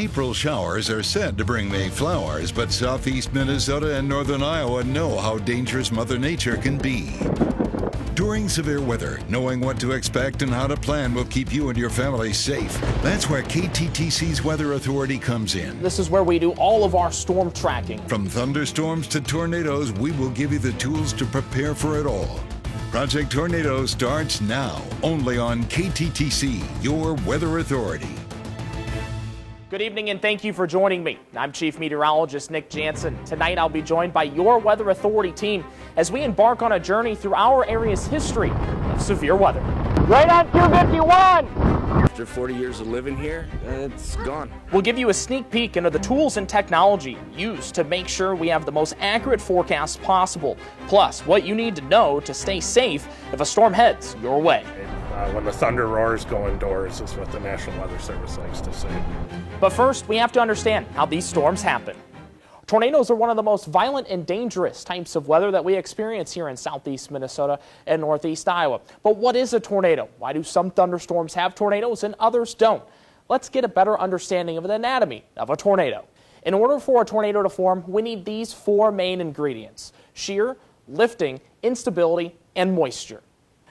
April showers are said to bring May flowers, but southeast Minnesota and northern Iowa know how dangerous Mother Nature can be. During severe weather, knowing what to expect and how to plan will keep you and your family safe. That's where KTTC's Weather Authority comes in. This is where we do all of our storm tracking. From thunderstorms to tornadoes, we will give you the tools to prepare for it all. Project Tornado starts now, only on KTTC, your Weather Authority. Good evening and thank you for joining me. I'm Chief Meteorologist Nick Jansen. Tonight I'll be joined by your Weather Authority team as we embark on a journey through our area's history of severe weather. Right on 251! After 40 years of living here, it's gone. We'll give you a sneak peek into the tools and technology used to make sure we have the most accurate forecast possible. Plus, what you need to know to stay safe if a storm heads your way. When the thunder roars, go indoors is what the National Weather Service likes to say. But first, we have to understand how these storms happen. Tornadoes are one of the most violent and dangerous types of weather that we experience here in southeast Minnesota and northeast Iowa. But what is a tornado? Why do some thunderstorms have tornadoes and others don't? Let's get a better understanding of the anatomy of a tornado. In order for a tornado to form, we need these four main ingredients: shear, lifting, instability, and moisture.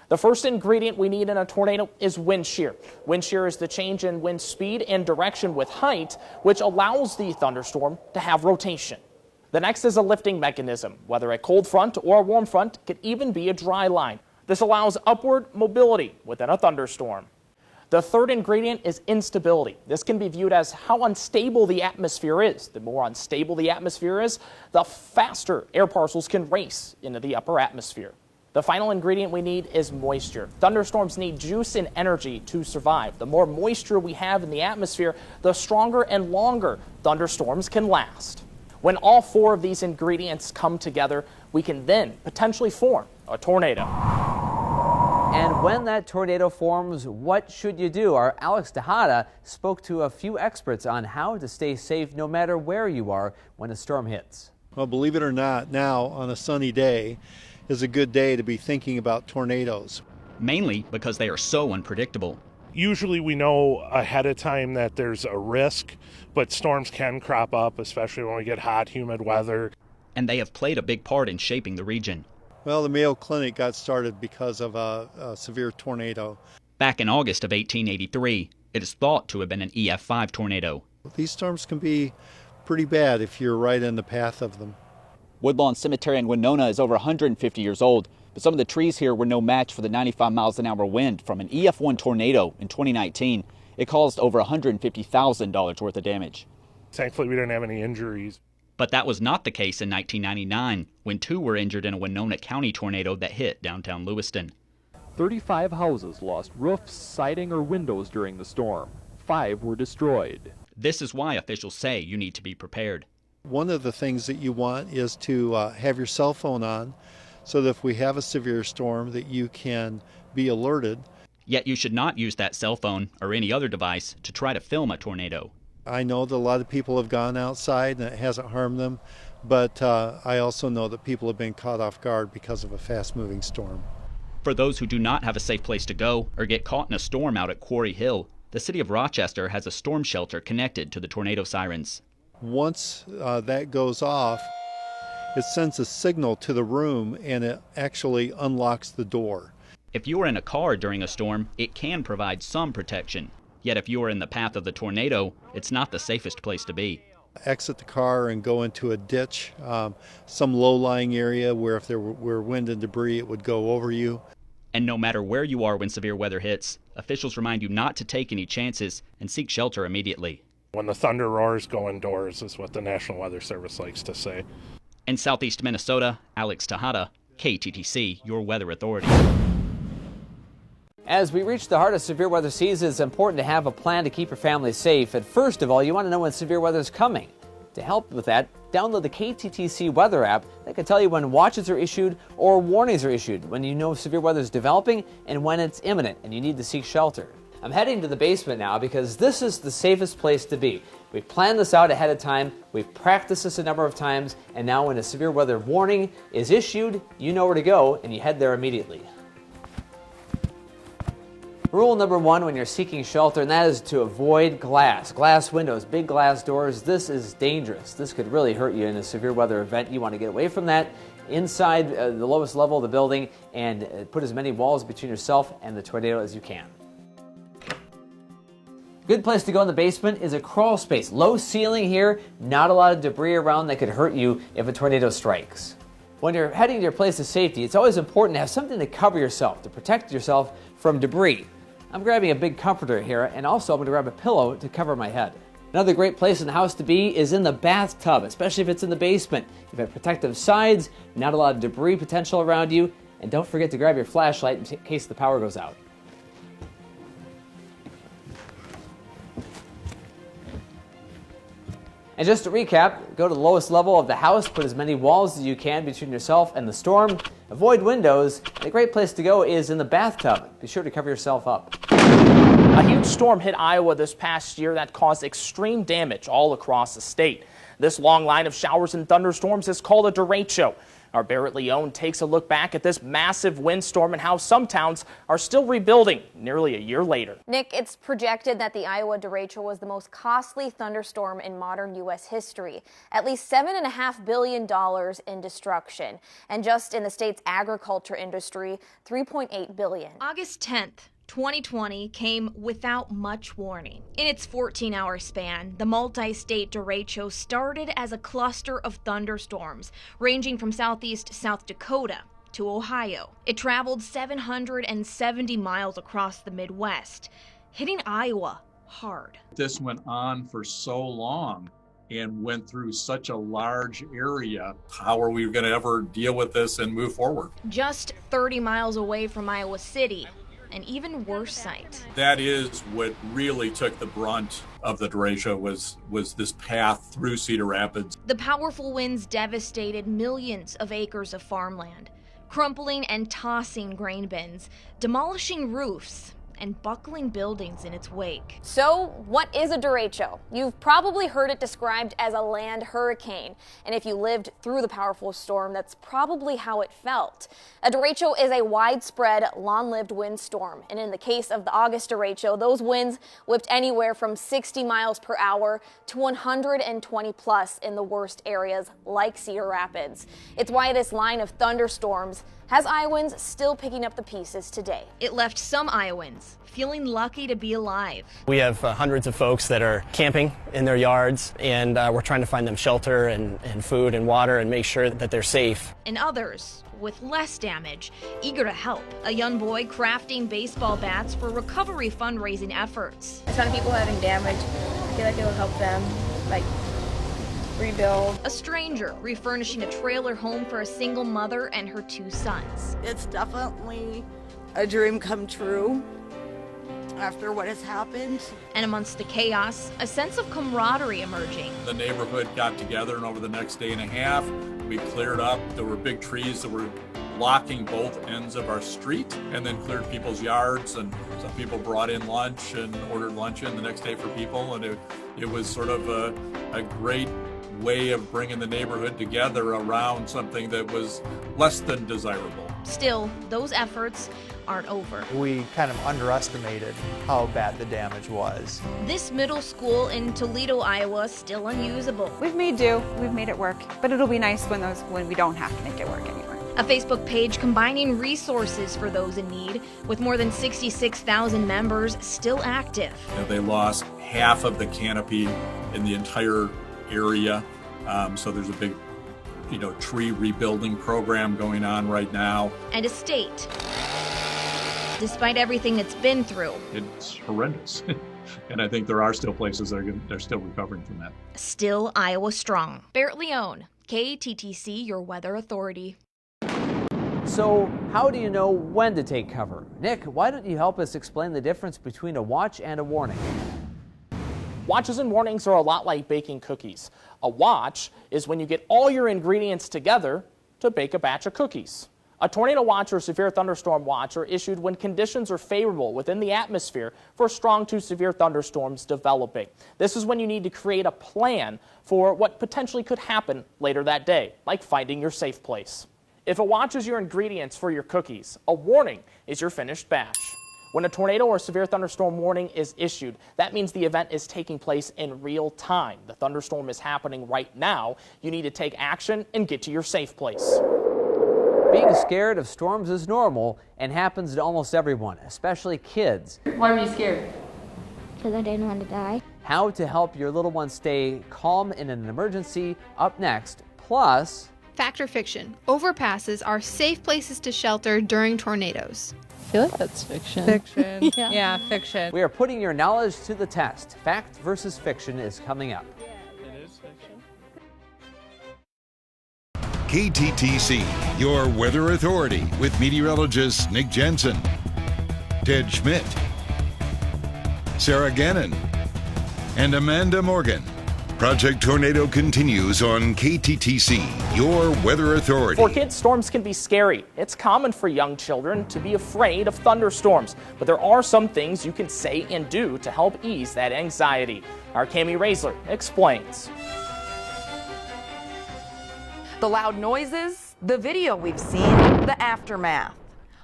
The first ingredient we need in a tornado is wind shear. Wind shear is the change in wind speed and direction with height, which allows the thunderstorm to have rotation. The next is a lifting mechanism. Whether a cold front or a warm front, could even be a dry line. This allows upward mobility within a thunderstorm. The third ingredient is instability. This can be viewed as how unstable the atmosphere is. The more unstable the atmosphere is, the faster air parcels can race into the upper atmosphere. The final ingredient we need is moisture. Thunderstorms need juice and energy to survive. The more moisture we have in the atmosphere, the stronger and longer thunderstorms can last. When all four of these ingredients come together, we can then potentially form a tornado. And when that tornado forms, what should you do? Our Alex Tejada spoke to a few experts on how to stay safe no matter where you are when a storm hits. Well, believe it or not, now on a sunny day is a good day to be thinking about tornadoes. Mainly because they are so unpredictable. Usually we know ahead of time that there's a risk, but storms can crop up, especially when we get hot, humid weather. And they have played a big part in shaping the region. Well, the Mayo Clinic got started because of a severe tornado. Back in August of 1883, it is thought to have been an EF5 tornado. These storms can be pretty bad if you're right in the path of them. Woodlawn Cemetery in Winona is over 150 years old, but some of the trees here were no match for the 95 miles an hour wind from an EF1 tornado in 2019. It caused over $150,000 worth of damage. Thankfully, we didn't have any injuries. But that was not the case in 1999, when two were injured in a Winona County tornado that hit downtown Lewiston. 35 houses lost roofs, siding, or windows during the storm. 5 were destroyed. This is why officials say you need to be prepared. One of the things that you want is to have your cell phone on so that if we have a severe storm that you can be alerted. Yet you should not use that cell phone or any other device to try to film a tornado. I know that a lot of people have gone outside and it hasn't harmed them, but I also know that people have been caught off guard because of a fast-moving storm. For those who do not have a safe place to go or get caught in a storm out at Quarry Hill, the city of Rochester has a storm shelter connected to the tornado sirens. Once that goes off, it sends a signal to the room and it actually unlocks the door. If you are in a car during a storm, it can provide some protection. Yet if you are in the path of the tornado, it's not the safest place to be. Exit the car and go into a ditch, some low-lying area where if there were wind and debris, it would go over you. And no matter where you are when severe weather hits, officials remind you not to take any chances and seek shelter immediately. When the thunder roars, go indoors is what the National Weather Service likes to say. In southeast Minnesota, Alex Tejada, KTTC, your weather authority. As we reach the heart of severe weather season, it's important to have a plan to keep your family safe. And first of all, you want to know when severe weather is coming. To help with that, download the KTTC weather app that can tell you when watches are issued or warnings are issued, when you know severe weather is developing and when it's imminent and you need to seek shelter. I'm heading to the basement now because this is the safest place to be. We've planned this out ahead of time, we've practiced this a number of times, and now when a severe weather warning is issued, you know where to go and you head there immediately. Rule number 1 when you're seeking shelter, and that is to avoid glass. Glass windows, big glass doors. This is dangerous. This could really hurt you in a severe weather event. You want to get away from that. Inside the lowest level of the building, and put as many walls between yourself and the tornado as you can. Good place to go in the basement is a crawl space. Low ceiling here, not a lot of debris around that could hurt you if a tornado strikes. When you're heading to your place of safety, it's always important to have something to cover yourself, to protect yourself from debris. I'm grabbing a big comforter here, and also I'm going to grab a pillow to cover my head. Another great place in the house to be is in the bathtub, especially if it's in the basement. You've got protective sides, not a lot of debris potential around you, and don't forget to grab your flashlight in case the power goes out. And just to recap, go to the lowest level of the house, put as many walls as you can between yourself and the storm, avoid windows, and a great place to go is in the bathtub. Be sure to cover yourself up. A huge storm hit Iowa this past year that caused extreme damage all across the state. This long line of showers and thunderstorms is called a derecho. Our Barrett Leone takes a look back at this massive windstorm and how some towns are still rebuilding nearly a year later. Nick, it's projected that the Iowa derecho was the most costly thunderstorm in modern U.S. history. At least $7.5 billion in destruction. And just in the state's agriculture industry, $3.8 billion. August 10th. 2020 came without much warning. In its 14-hour span, the multi-state derecho started as a cluster of thunderstorms ranging from southeast South Dakota to Ohio. It traveled 770 miles across the Midwest, hitting Iowa hard. This went on for so long and went through such a large area. How are we going to ever deal with this and move forward? Just 30 miles away from Iowa City, an even worse sight. That is what really took the brunt of the derecho was this path through Cedar Rapids. The powerful winds devastated millions of acres of farmland, crumpling and tossing grain bins, demolishing roofs, and buckling buildings in its wake. So, what is a derecho? You've probably heard it described as a land hurricane, and if you lived through the powerful storm, that's probably how it felt. A derecho is a widespread, long-lived windstorm, and in the case of the August derecho, those winds whipped anywhere from 60 miles per hour to 120 plus in the worst areas like Cedar Rapids. It's why this line of thunderstorms has Iowans still picking up the pieces today. It left some Iowans feeling lucky to be alive. We have hundreds of folks that are camping in their yards, and we're trying to find them shelter and food and water and make sure that they're safe. And others with less damage, eager to help. A young boy crafting baseball bats for recovery fundraising efforts. A ton of people having damage. I feel like it will help them, rebuild. A stranger refurnishing a trailer home for a single mother and her 2 sons. It's definitely a dream come true after what has happened. And amongst the chaos, a sense of camaraderie emerging. The neighborhood got together, and over the next day and a half, we cleared up. There were big trees that were blocking both ends of our street, and then cleared people's yards, and some people brought in lunch and ordered lunch in the next day for people, and it was sort of a great way of bringing the neighborhood together around something that was less than desirable. Still, those efforts aren't over. We kind of underestimated how bad the damage was. This middle school in Toledo, Iowa, is still unusable. We've made do, we've made it work, but it'll be nice when we don't have to make it work anymore. A Facebook page combining resources for those in need, with more than 66,000 members still active. They lost half of the canopy in the entire area, so there's a big tree rebuilding program going on right now. And a state, despite everything it's been through, it's horrendous. And I think there are still places that they're still recovering from that. Still Iowa strong. Barrett Leone, KATTC, your weather authority. So, how do you know when to take cover? Nick, why don't you help us explain the difference between a watch and a warning? Watches and warnings are a lot like baking cookies. A watch is when you get all your ingredients together to bake a batch of cookies. A tornado watch or severe thunderstorm watch are issued when conditions are favorable within the atmosphere for strong to severe thunderstorms developing. This is when you need to create a plan for what potentially could happen later that day, like finding your safe place. If a watch is your ingredients for your cookies, a warning is your finished batch. When a tornado or severe thunderstorm warning is issued, that means the event is taking place in real time. The thunderstorm is happening right now. You need to take action and get to your safe place. Being scared of storms is normal and happens to almost everyone, especially kids. Why were you scared? Because I didn't want to die. How to help your little one stay calm in an emergency, up next. Plus, fact or fiction? Overpasses are safe places to shelter during tornadoes. I feel like that's fiction. Fiction. Yeah, fiction. we are putting your knowledge to the test. Fact versus fiction is coming up. It is fiction. KTTC, your weather authority, with meteorologists Nick Jensen, Ted Schmidt, Sarah Gannon, and Amanda Morgan. Project Tornado continues on KTTC, your weather authority. For kids, storms can be scary. It's common for young children to be afraid of thunderstorms, but there are some things you can say and do to help ease that anxiety. Our Cammie Raisler explains. The loud noises, the video we've seen, the aftermath.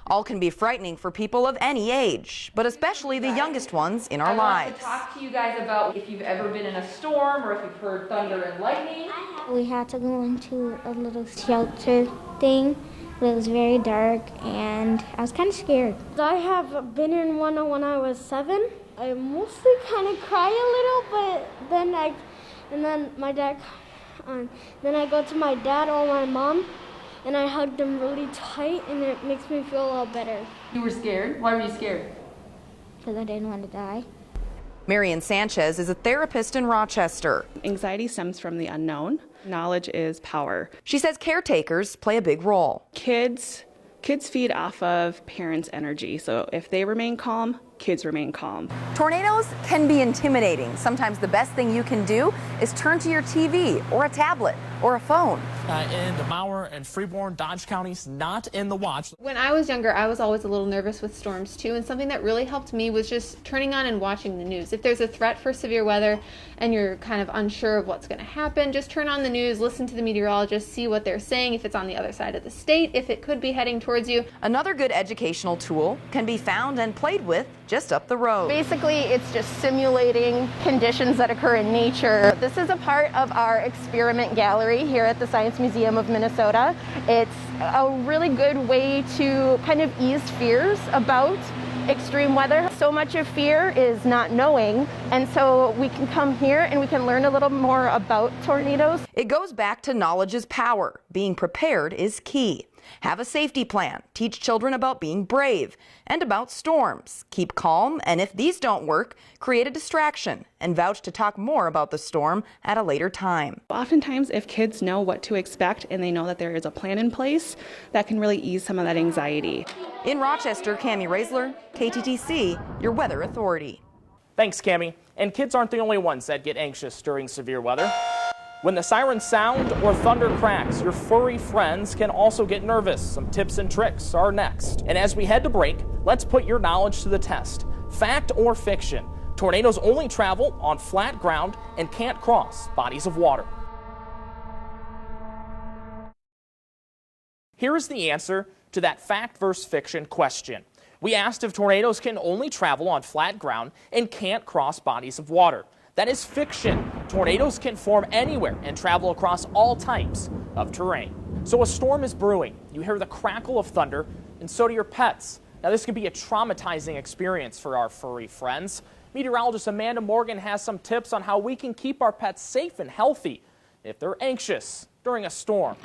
All can be frightening for people of any age, but especially the youngest ones in our lives. I want to talk to you guys about if you've ever been in a storm or if you've heard thunder and lightning. We had to go into a little shelter thing, but it was very dark and I was kind of scared. I have been in one when I was 7. I mostly kind of cry a little, but then then I go to my dad or my mom, and I hug them really tight, and it makes me feel a lot better. You were scared? Why were you scared? Because I didn't want to die. Marian Sanchez is a therapist in Rochester. Anxiety stems from the unknown. Knowledge is power. She says caretakers play a big role. Kids feed off of parents' energy, so if they remain calm, kids remain calm. Tornadoes can be intimidating. Sometimes the best thing you can do is turn to your TV or a tablet or a phone. In the Mower and Freeborn, Dodge counties, not in the watch. When I was younger, I was always a little nervous with storms too, and something that really helped me was just turning on and watching the news. If there's a threat for severe weather and you're kind of unsure of what's going to happen, just turn on the news, listen to the meteorologists, see what they're saying, if it's on the other side of the state, if it could be heading towards you. Another good educational tool can be found and played with just up the road. Basically, it's just simulating conditions that occur in nature. This is a part of our experiment gallery here at the Science Museum of Minnesota. It's a really good way to kind of ease fears about extreme weather. So much of fear is not knowing, and so we can come here and we can learn a little more about tornadoes. It goes back to knowledge is power. Being prepared is key. Have a safety plan, teach children about being brave and about storms. Keep calm, and if these don't work, create a distraction and vouch to talk more about the storm at a later time. Oftentimes, if kids know what to expect and they know that there is a plan in place, that can really ease some of that anxiety. In Rochester, Cammie Raisler, KTTC, your weather authority. Thanks, Cammie. And kids aren't the only ones that get anxious during severe weather. When the sirens sound or thunder cracks, your furry friends can also get nervous. Some tips and tricks are next. And as we head to break, let's put your knowledge to the test. Fact or fiction? Tornadoes only travel on flat ground and can't cross bodies of water. Here is the answer to that fact versus fiction question. We asked if tornadoes can only travel on flat ground and can't cross bodies of water. That is fiction. Tornadoes can form anywhere and travel across all types of terrain. So a storm is brewing. You hear the crackle of thunder, and so do your pets. Now this can be a traumatizing experience for our furry friends. Meteorologist Amanda Morgan has some tips on how we can keep our pets safe and healthy if they're anxious during a storm.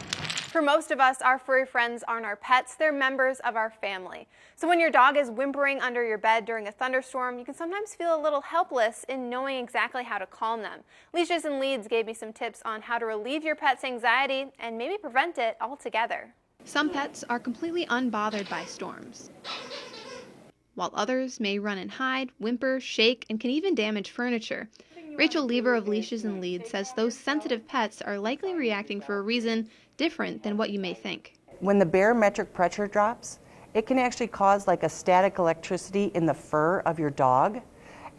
For most of us, our furry friends aren't our pets, they're members of our family. So when your dog is whimpering under your bed during a thunderstorm, you can sometimes feel a little helpless in knowing exactly how to calm them. Leashes and Leads gave me some tips on how to relieve your pet's anxiety and maybe prevent it altogether. Some pets are completely unbothered by storms, while others may run and hide, whimper, shake, and can even damage furniture. Rachel Lieber of Leashes and Leads says those sensitive pets are likely reacting for a reason different than what you may think. When the barometric pressure drops, it can actually cause like a static electricity in the fur of your dog,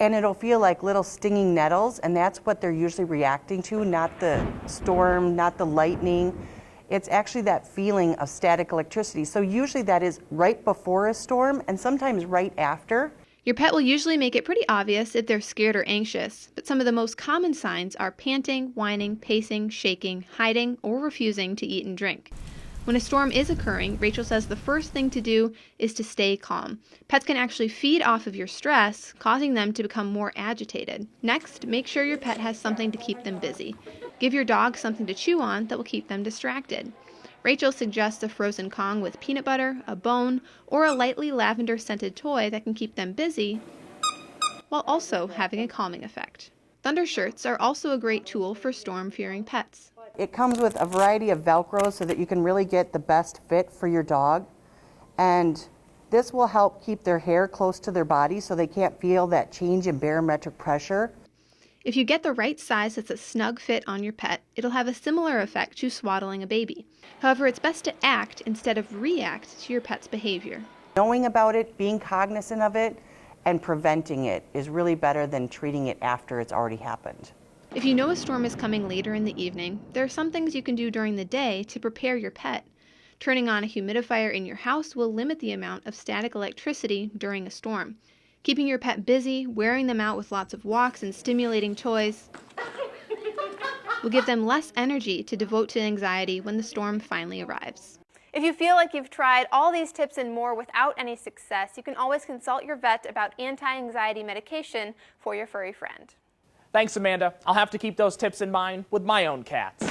and it'll feel like little stinging nettles, and that's what they're usually reacting to, not the storm, not the lightning. It's actually that feeling of static electricity. So usually that is right before a storm and sometimes right after. Your pet will usually make it pretty obvious if they're scared or anxious, but some of the most common signs are panting, whining, pacing, shaking, hiding, or refusing to eat and drink. When a storm is occurring, Rachel says the first thing to do is to stay calm. Pets can actually feed off of your stress, causing them to become more agitated. Next, make sure your pet has something to keep them busy. Give your dog something to chew on that will keep them distracted. Rachel suggests a frozen Kong with peanut butter, a bone, or a lightly lavender-scented toy that can keep them busy while also having a calming effect. Thunder shirts are also a great tool for storm-fearing pets. It comes with a variety of Velcro so that you can really get the best fit for your dog. And this will help keep their hair close to their body so they can't feel that change in barometric pressure. If you get the right size that's a snug fit on your pet, it'll have a similar effect to swaddling a baby. However, it's best to act instead of react to your pet's behavior. Knowing about it, being cognizant of it, and preventing it is really better than treating it after it's already happened. If you know a storm is coming later in the evening, there are some things you can do during the day to prepare your pet. Turning on a humidifier in your house will limit the amount of static electricity during a storm. Keeping your pet busy, wearing them out with lots of walks and stimulating toys will give them less energy to devote to anxiety when the storm finally arrives. If you feel like you've tried all these tips and more without any success, you can always consult your vet about anti-anxiety medication for your furry friend. Thanks, Amanda. I'll have to keep those tips in mind with my own cats.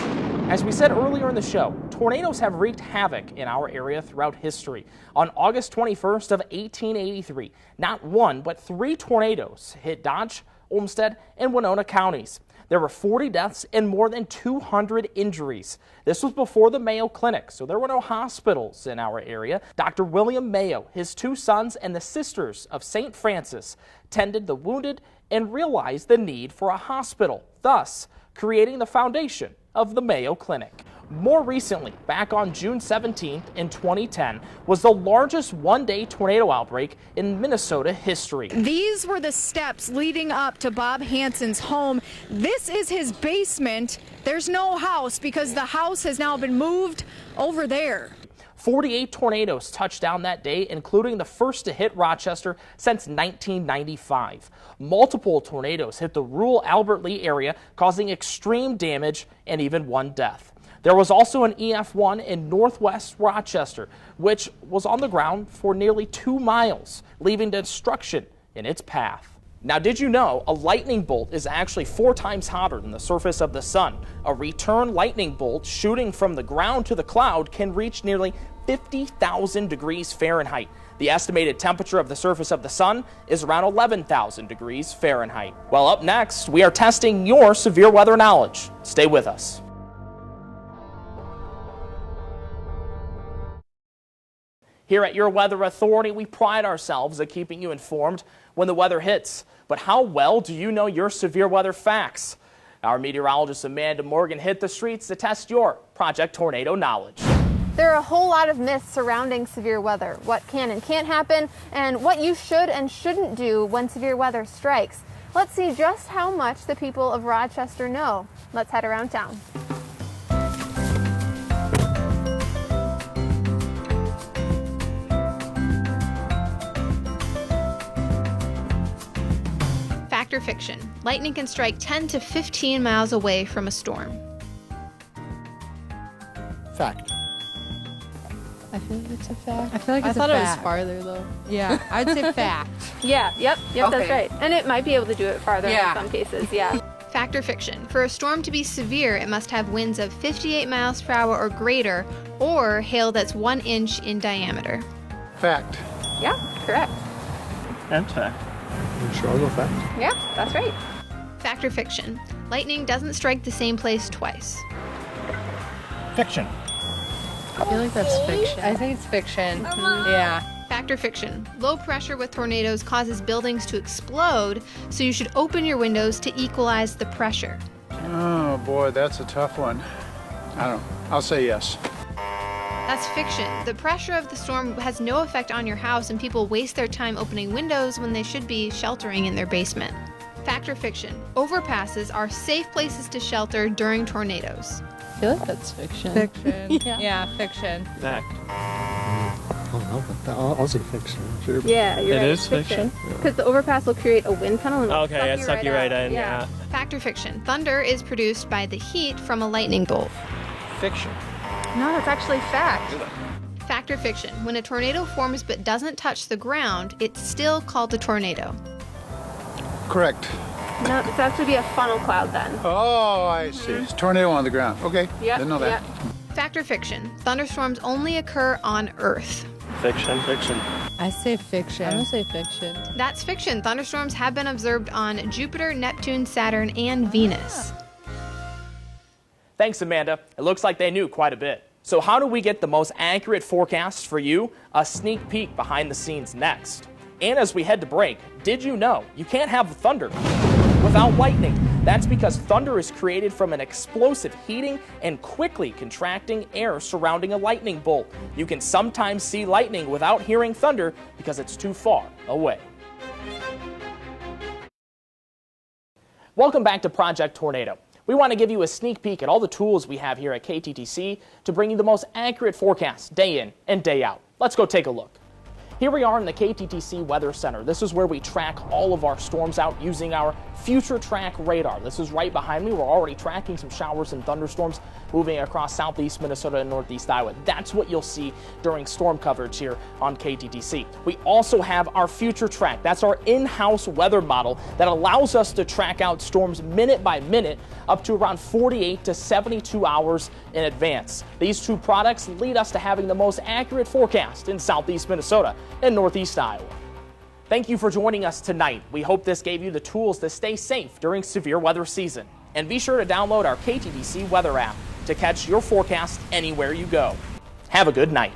As we said earlier in the show, tornadoes have wreaked havoc in our area throughout history. On August 21st of 1883, not one but 3 tornadoes hit Dodge, Olmsted, and Winona counties. There were 40 deaths and more than 200 injuries. This was before the Mayo Clinic, so there were no hospitals in our area. Dr. William Mayo, his 2 sons, and the Sisters of St. Francis tended the wounded and realized the need for a hospital, thus creating the foundation of the Mayo Clinic. More recently, back on June 17th in 2010, was the largest one-day tornado outbreak in Minnesota history. These were the steps leading up to Bob Hansen's home. This is his basement. There's no house because the house has now been moved over there. 48 tornadoes touched down that day, including the first to hit Rochester since 1995. Multiple tornadoes hit the rural Albert Lea area, causing extreme damage and even 1 death. There was also an EF1 in northwest Rochester, which was on the ground for nearly 2 miles, leaving destruction in its path. Now, did you know a lightning bolt is actually 4 times hotter than the surface of the sun? A return lightning bolt shooting from the ground to the cloud can reach nearly 50,000 degrees Fahrenheit. The estimated temperature of the surface of the sun is around 11,000 degrees Fahrenheit. Well, up next, we are testing your severe weather knowledge. Stay with us. Here at Your Weather Authority, we pride ourselves at keeping you informed when the weather hits. But how well do you know your severe weather facts? Our meteorologist Amanda Morgan hit the streets to test your Project Tornado knowledge. There are a whole lot of myths surrounding severe weather, what can and can't happen, and what you should and shouldn't do when severe weather strikes. Let's see just how much the people of Rochester know. Let's head around town. Fact or fiction? Lightning can strike 10 to 15 miles away from a storm. Fact. I feel like it's a fact. I feel like it's a thought fact. it was farther though. Yeah, I'd say fact. Yeah, yep, Okay. that's right. And it might be able to do it farther Yeah. in some cases, yeah. Fact or fiction? For a storm to be severe, it must have winds of 58 miles per hour or greater, or hail that's 1 inch in diameter. Fact. Yeah, correct. That's fact. You sure I'll go fact? Yeah, that's right. Fact or fiction? Lightning doesn't strike the same place twice. Fiction. I feel like that's fiction. I think it's fiction. Yeah. Fact or fiction? Low pressure with tornadoes causes buildings to explode, so you should open your windows to equalize the pressure. Oh boy, that's a tough one. I don't know. I'll say yes. That's fiction. The pressure of the storm has no effect on your house, and people waste their time opening windows when they should be sheltering in their basement. Fact or fiction? Overpasses are safe places to shelter during tornadoes. feel like that's fiction. Fiction. Yeah, fiction. Fact. I don't know, but I'll say fiction. Sure. Yeah, you're right. It is It's fiction. Because the overpass will create a wind tunnel and Okay, it suck you right in. Yeah. Fact or fiction? Thunder is produced by the heat from a lightning bolt. Fiction. No, that's actually fact. Fact or fiction? When a tornado forms but doesn't touch the ground, it's still called a tornado. Correct. No, it's actually be a funnel cloud then. Oh, I see. It's a tornado on the ground. Okay. Didn't know that. Fact or fiction? Thunderstorms only occur on Earth. Fiction. Fiction. I say fiction. I'm gonna say fiction. That's fiction. Thunderstorms have been observed on Jupiter, Neptune, Saturn, and Venus. Thanks, Amanda. It looks like they knew quite a bit. So how do we get the most accurate forecasts for you? A sneak peek behind the scenes next. And as we head to break, did you know you can't have thunder without lightning? That's because thunder is created from an explosive heating and quickly contracting air surrounding a lightning bolt. You can sometimes see lightning without hearing thunder because it's too far away. Welcome back to Project Tornado. We want to give you a sneak peek at all the tools we have here at KTTC to bring you the most accurate forecasts day in and day out. Let's go take a look. Here we are in the KTTC Weather Center. This is where we track all of our storms out using our Future Track radar. This is right behind me. We're already tracking some showers and thunderstorms moving across southeast Minnesota and northeast Iowa. That's what you'll see during storm coverage here on KTTC. We also have our Future Track. That's our in-house weather model that allows us to track out storms minute by minute up to around 48 to 72 hours in advance. These two products lead us to having the most accurate forecast in southeast Minnesota and northeast Iowa. Thank you for joining us tonight. We hope this gave you the tools to stay safe during severe weather season. And be sure to download our KTTC weather app to catch your forecast anywhere you go. Have a good night.